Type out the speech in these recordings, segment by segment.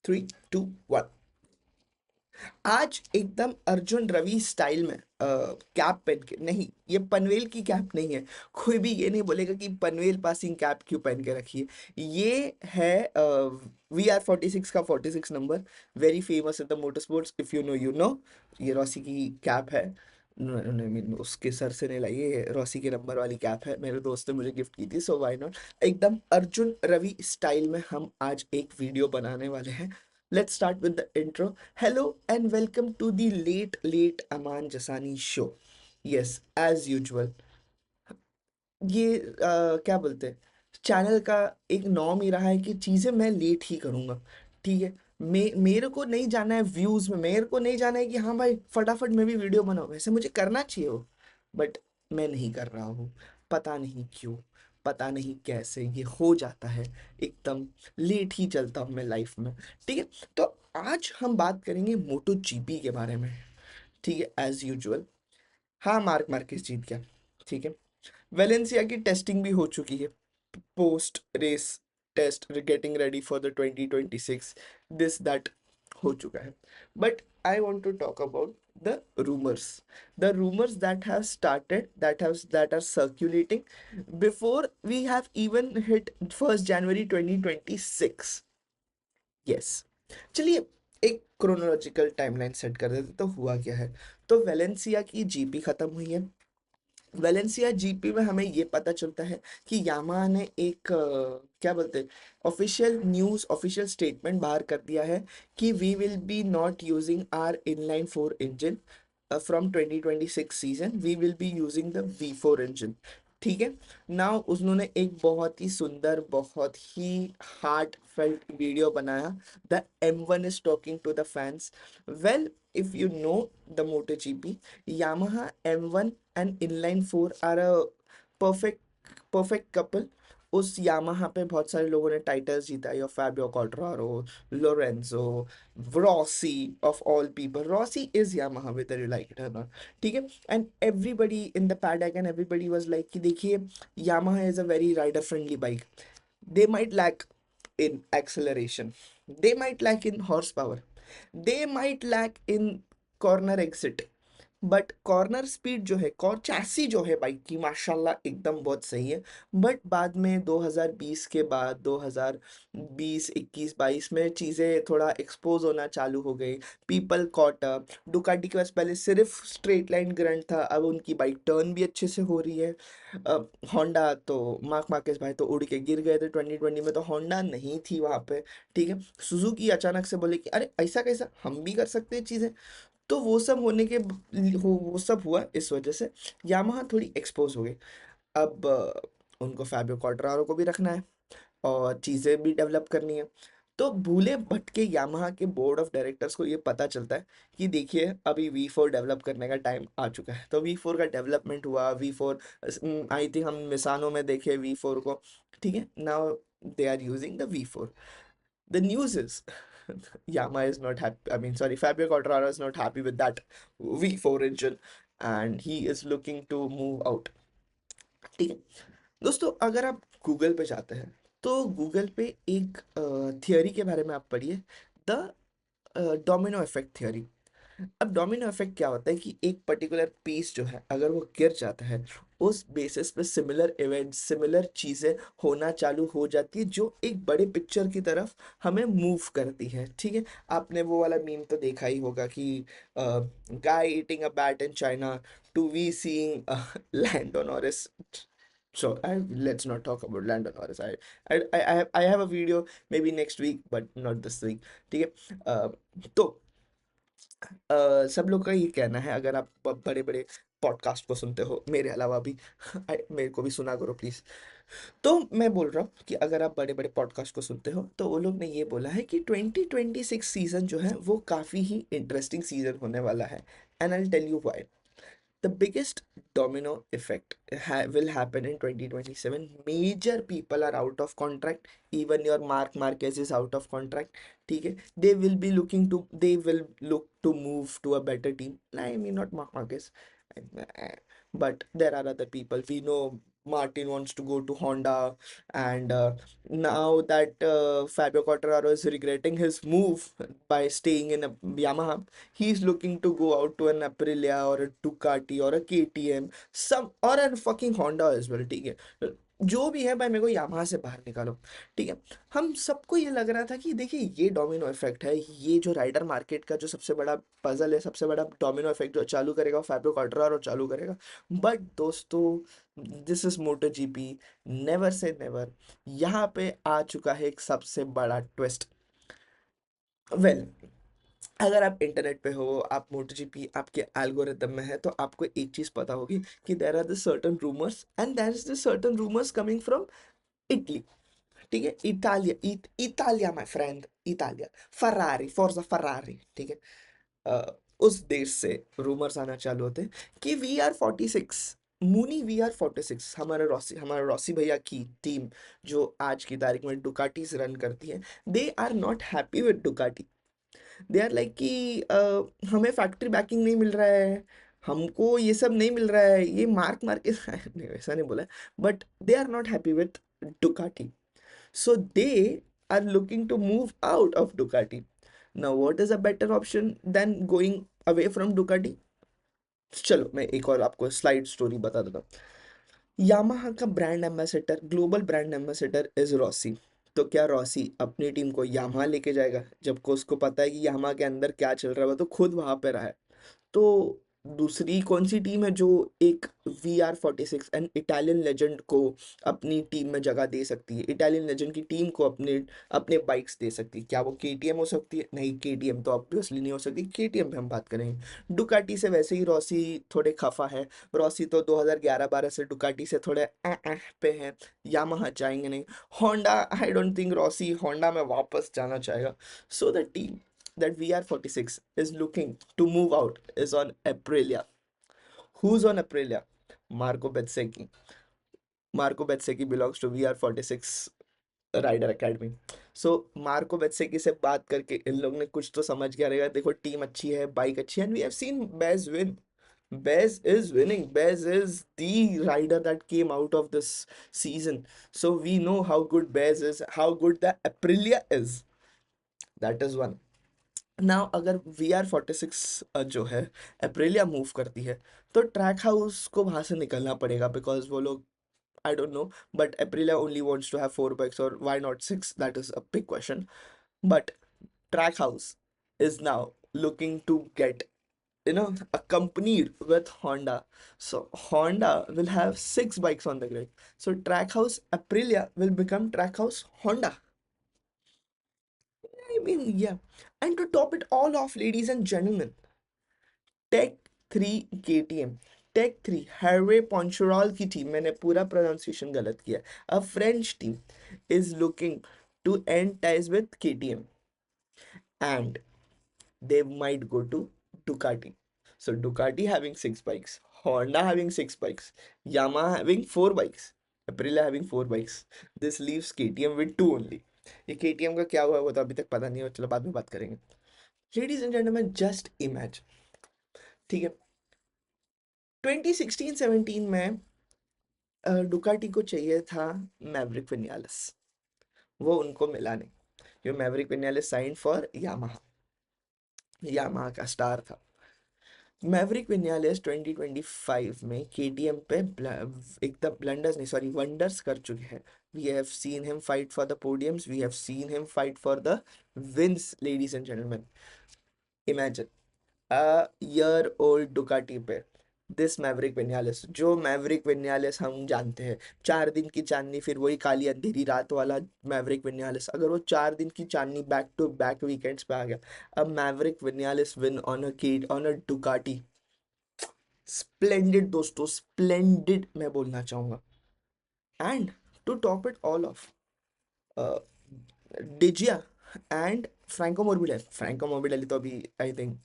3, 2, 1। आज एकदम अर्जुन रवि स्टाइल में कैप पहन के नहीं, ये पनवेल की कैप नहीं है। कोई भी ये नहीं बोलेगा कि पनवेल पासिंग कैप क्यों पहन के रखी है। ये है VR46 का 46 number. Very famous in the motor sports, if you know you know. ये रॉसी की कैप है। नहीं मीन उसके सर से नहीं लाई, ये रॉसी के नंबर वाली कैप है। मेरे दोस्त ने मुझे गिफ्ट की थी, सो व्हाई नॉट। एकदम अर्जुन रवि स्टाइल में हम आज एक वीडियो बनाने वाले हैं। Let's start with the intro. Hello and welcome to the late Aman Jasani show. Yes, as usual. ये क्या बोलते हैं, चैनल का एक नॉर्म ही रहा है कि चीज़ें मैं लेट ही करूँगा। ठीक है। मेरे को नहीं जाना है व्यूज़ में, मेरे को नहीं जाना है कि हाँ भाई फटाफट मैं भी वीडियो बनाऊँ, वैसे मुझे करना चाहिए वो। बट मैं नहीं कर रहा हूँ। पता नहीं क्यों, पता नहीं कैसे ये हो जाता है। एकदम लेट ही चलता हूँ मैं लाइफ में। ठीक है। तो आज हम बात करेंगे मोटो जीपी के बारे में। ठीक है, एज यूजुअल। हाँ, मार्क मार्केस जीत गया। ठीक है। वेलेंसिया की टेस्टिंग भी हो चुकी है। Post race test, getting ready for the 2026, this that हो चुका है। But I want to talk about the rumors, the rumors that have started, that are circulating before we have even hit 1st January 2026. Yes. चलिए, एक chronological timeline set कर देते तो हुआ क्या है। तो वेलेंसिया की जीपी खत्म हुई है। वेलेंसिया जीपी में हमें ये पता चलता है कि यामाहा ने एक क्या बोलते हैं, ऑफिशियल न्यूज़, ऑफिशियल स्टेटमेंट बाहर कर दिया है कि we will be not using our inline four engine from 2026 season, we will be using the V4 engine. ठीक है। नाउ उन्होंने एक बहुत ही सुंदर, बहुत ही हार्ट फेल्ट वीडियो बनाया। The M1 is talking to the fans. Well, if you know the MotoGP, Yamaha M1 and inline 4 are a perfect couple. उस यामाहा पे बहुत सारे लोगों ने टाइटल्स जीता है, Fabio Quartararo, Lorenzo, Rossi, of all people. Rossi is Yamaha whether you like it or not। ठीक है। And everybody in the paddock and everybody was like कि देखिए, Yamaha is a very rider friendly bike. they might lack in acceleration, they might lack in horsepower, they might lack in corner exit, but corner speed जो है, core chassis जो है bike की, माशाल्लाह एकदम बहुत सही है। बट बाद में 2020 के बाद 2020, 21, 22 में चीज़ें थोड़ा एक्सपोज होना चालू हो गई। People caught up. डुकाटी के पास पहले सिर्फ स्ट्रेट लाइन ग्रंट था, अब उनकी बाइक टर्न भी अच्छे से हो रही है। होंडा तो, मार्क मार्केस भाई तो उड़ के गिर गए थे 2020 में, तो होंडा नहीं थी वहाँ पे। ठीक है। सुजुकी अचानक से बोले कि अरे ऐसा कैसा, हम भी कर सकते हैं चीज़ें। तो वो सब होने के वो सब हुआ इस वजह से यामाहा थोड़ी एक्सपोज हो गई। अब उनको फैबियो क्वाड्रारो को भी रखना है और चीज़ें भी डेवलप करनी है। तो भूले भटके यामाहा के बोर्ड ऑफ डायरेक्टर्स को ये पता चलता है कि देखिए अभी V4 डेवलप करने का टाइम आ चुका है। तो V4 का डेवलपमेंट हुआ। V4 आई थिंक हम मिसानों में देखे V4 को। ठीक है। Now they are using the V4। the news is Yamaha is not happy. I mean, sorry, Fabio Quartararo is not happy with that V4 engine and he is looking to move out. ठीक है। दोस्तों, अगर आप Google पे जाते हैं तो Google पे एक थियोरी के बारे में आप पढ़िए, द डोमिनो इफेक्ट थियोरी। अब डोमिनो इफेक्ट क्या होता है कि एक पर्टिकुलर पीस जो है अगर वो गिर जाता है, उस बेसिस पे सिमिलर इवेंट्स, सिमिलर चीज़ें होना चालू हो जाती है जो एक बड़े पिक्चर की तरफ हमें मूव करती है। ठीक है। आपने वो वाला मीम तो देखा ही होगा कि guy eating a bat in China to we seeing Lando Norris. So let's not talk about Lando Norris. I have a video maybe next week, but not this week. ठीक है। तो सब लोग का ये कहना है, अगर आप बड़े बड़े पॉडकास्ट को सुनते हो मेरे अलावा भी मेरे को भी सुना करो प्लीज। तो मैं बोल रहा हूँ कि अगर आप बड़े बड़े पॉडकास्ट को सुनते हो तो वो लोग ने ये बोला है कि 2026 सीजन जो है वो काफ़ी ही इंटरेस्टिंग सीजन होने वाला है। And I tell you why. The biggest domino effect will happen in 2027. Major people are out of contract. Even your Mark Marquez is out of contract. ठीक है। They will look to move to a better team. I mean, not Mark Marquez, but there are other people we know. Martin wants to go to Honda, and now that Fabio Quartararo is regretting his move by staying in a Yamaha, he's looking to go out to an Aprilia or a Ducati or a KTM, some or a fucking Honda as well, ठीक है। जो भी है भाई, मेरे को Yamaha से बाहर निकालो, ठीक है। हम सबको ये लग रहा था कि देखिए ये डोमिनो इफेक्ट है, ये जो राइडर मार्केट का जो सबसे बड़ा पजल है, सबसे बड़ा डोमिनो इफेक्ट जो चालू करेगा वो फैबियो क्वाड्रारो चालू करेगा। बट दोस्तों, this is MotoGP, never say never. यहाँ पे आ चुका है एक सबसे बड़ा ट्विस्ट। वेल, अगर आप इंटरनेट पे हो, आप मोटो जीपी आपके एल्गोरिदम में है, तो आपको एक चीज पता होगी कि there are the certain rumours, and there is the certain rumours coming from Italy, ठीक है। Italia, Italia my friend, Italia, Ferrari, फोर्जा फरारी, ठीक है। उस देश से रूमर्स आना चालू होते हैं कि VR46, मुनी VR46, हमारे रॉसी भैया की टीम जो आज की तारीख में डुकाटी से रन करती है, they are not happy with Ducati. They are like कि हमें फैक्ट्री बैकिंग नहीं मिल रहा है, हमको ये सब नहीं मिल रहा है, ये मार्क मार के नहीं, वैसा नहीं बोला, but they are not happy with Ducati, so they are looking to move out of Ducati. Now, what is a better option than going away from Ducati? चलो मैं एक और आपको स्लाइड स्टोरी बता देता हूँ। यामाहा का brand ambassador, global brand ambassador is Rossi. तो क्या रॉसी अपनी टीम को यामाहा लेके जाएगा, जबकि उसको पता है कि यामाहा के अंदर क्या चल रहा है, वो तो खुद वहां पे रहा है। तो दूसरी कौन सी टीम है जो एक VR46 एंड इटालियन लेजेंड को अपनी टीम में जगह दे सकती है, इटालियन लेजेंड की टीम को अपने अपने बाइक्स दे सकती है? क्या वो केटीएम हो सकती है? नहीं, केटीएम तो ऑब्वियसली नहीं हो सकती। केटीएम पे हम बात करेंगे। डुकाटी से वैसे ही रॉसी थोड़े खफा है, रॉसी तो 2011-12 से डुकाटी से थोड़े पे है, यामाहा चाहेंगे नहीं। Honda, I don't think Rossi Honda में वापस जाना चाहेगा। So the team that VR46 is looking to move out is on Aprilia. Who's on Aprilia? Marco Bezzecchi. Marco Bezzecchi belongs to VR46 rider academy. So Marco Bezzecchi से बात करके इन लोग ने कुछ तो समझ गया रहेगा, देखो टीम अच्छी है, बाइक अच्छी है, and we have seen Bez win. Bez is winning. Bez is the rider that came out of this season. So we know how good Bez is, how good the Aprilia is. That is one. Now अगर VR46 जो है अप्रेलिया move करती है, तो track house को वहां से निकलना पड़ेगा, बिकॉज वो लोग, I don't know, but Aprilia only wants to have 4 bikes, और why not 6, that is a big question. But Trackhouse is now looking to get, accompanied with Honda. So Honda will have 6 bikes on the grid. So Trackhouse Aprilia will become Trackhouse Honda. I mean, yeah. And to top it all off, ladies and gentlemen, take 3 KTM, take 3 Herve Poncharal की team, मैंने पूरा pronunciation गलत किया, a French team, is looking to end ties with KTM, and they might go to Ducati. So Ducati having 6 bikes, Honda having 6 bikes, Yamaha having 4 bikes, Aprilia having 4 bikes. This leaves KTM with two only. ये KTM का क्या हुआ वो तो अभी तक पता नहीं है, चलो बाद में बात करेंगे। Ladies and gentleman, just imagine, ठीक है, 2016-17 में डुकाटी को चाहिए था मैवरिक विनियालिस, वो उनको मिला नहीं। ये Maverick Vinales sign for Yamaha, Yamaha का स्टार था। मैवरिक विनियालिस 2025 में केटीएम पे एकदम ब्लंडर्स नहीं, सॉरी, वंडर्स कर चुके हैं। We have seen him fight for the podiums, we have seen him fight for the wins, ladies and gentleman. Imagine a year old Ducati पे this Maverick Vinales, जो Maverick विन्यालिस हम जानते हैं, 4 दिन की चांदनी फिर वही काली अंधेरी रात वाला मैवरिक विन्यालिस, अगर वो 4 दिन की चांदनी बैक टू बैक वीकेंड्स पे आ गया, अब Maverick Vinales win on a Ducati, splendid दोस्तों, स्प्लेंडेड मैं बोलना चाहूंगा। And to top it all off, Diggia and Franco Morbidelli तो अभी आई थिंक,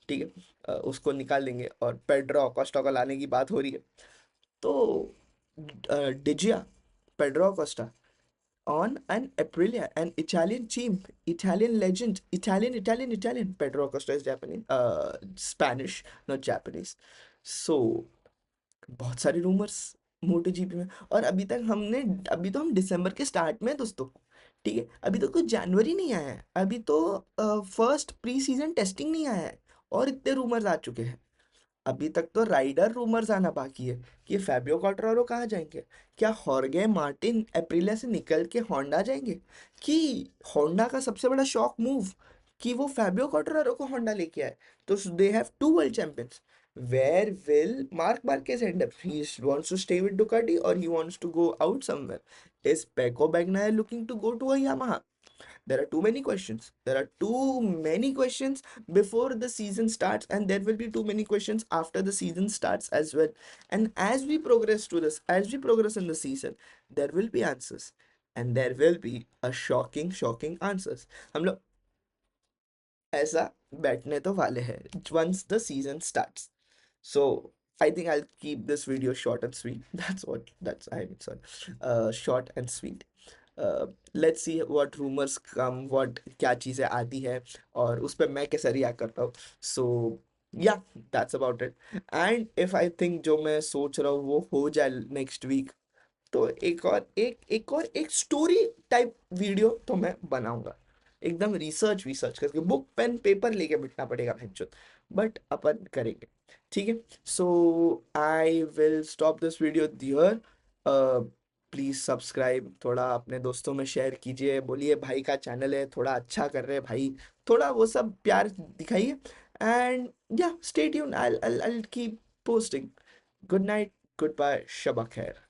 ठीक है, उसको निकाल देंगे, और पेड्रो अकोस्टा को लाने की बात हो रही है। तो Diggia, Pedro Acosta on an Aprilia, an Italian team, Italian legend, Italian. Pedro Acosta is Japanese, Spanish, not Japanese. So बहुत सारे रूमर्स मोटो जीपी में। और अभी तो हम दिसंबर के स्टार्ट में हैं दोस्तों, ठीक है, अभी तो कुछ जनवरी नहीं आया है, अभी तो फर्स्ट प्री सीजन टेस्टिंग नहीं आया है, और इतने रूमर्स आ चुके हैं। अभी तक तो राइडर रूमर्स आना बाकी है कि फैबियो क्वार्टारो कहाँ जाएंगे, क्या हॉर्गे मार्टिन एप्रिलिया से निकल के होंडा जाएंगे, कि होंडा का सबसे बड़ा शॉक मूव कि वो फैबियो क्वार्टारो को होंडा लेके आए, तो they have two world champions. Where will Marc Marquez end up? He wants to stay with Ducati or he wants to go out somewhere? Is Pecco Bagnaia looking to go to a Yamaha? There are too many questions. There are too many questions before the season starts, and there will be too many questions after the season starts as well. And as we progress in the season, there will be answers, and there will be a shocking answers. हम लोग ऐसा बैठने तो वाले हैं once the season starts. So I think I'll keep this video short and sweet. That's I mean sorry, short and sweet. Let's see what rumors come, what क्या चीज़ें आती है और उस पर मैं कैसे रिएक्ट करता हूँ. So yeah, that's about it. And if I think जो मैं सोच रहा हूँ वो हो जाए next week, तो एक स्टोरी टाइप वीडियो तो मैं बनाऊंगा, एकदम रिसर्च करके, बुक पेन पेपर लेके बैठना पड़ेगा भैंचोद, बट अपन करेंगे, ठीक है. So I will stop this video there. Please subscribe, थोड़ा अपने दोस्तों में शेयर कीजिए, बोलिए भाई का चैनल है, थोड़ा अच्छा कर रहे हैं भाई, थोड़ा वो सब प्यार दिखाइए. एंड या stay tune, I'll keep posting. Good night, goodbye, शब खैर.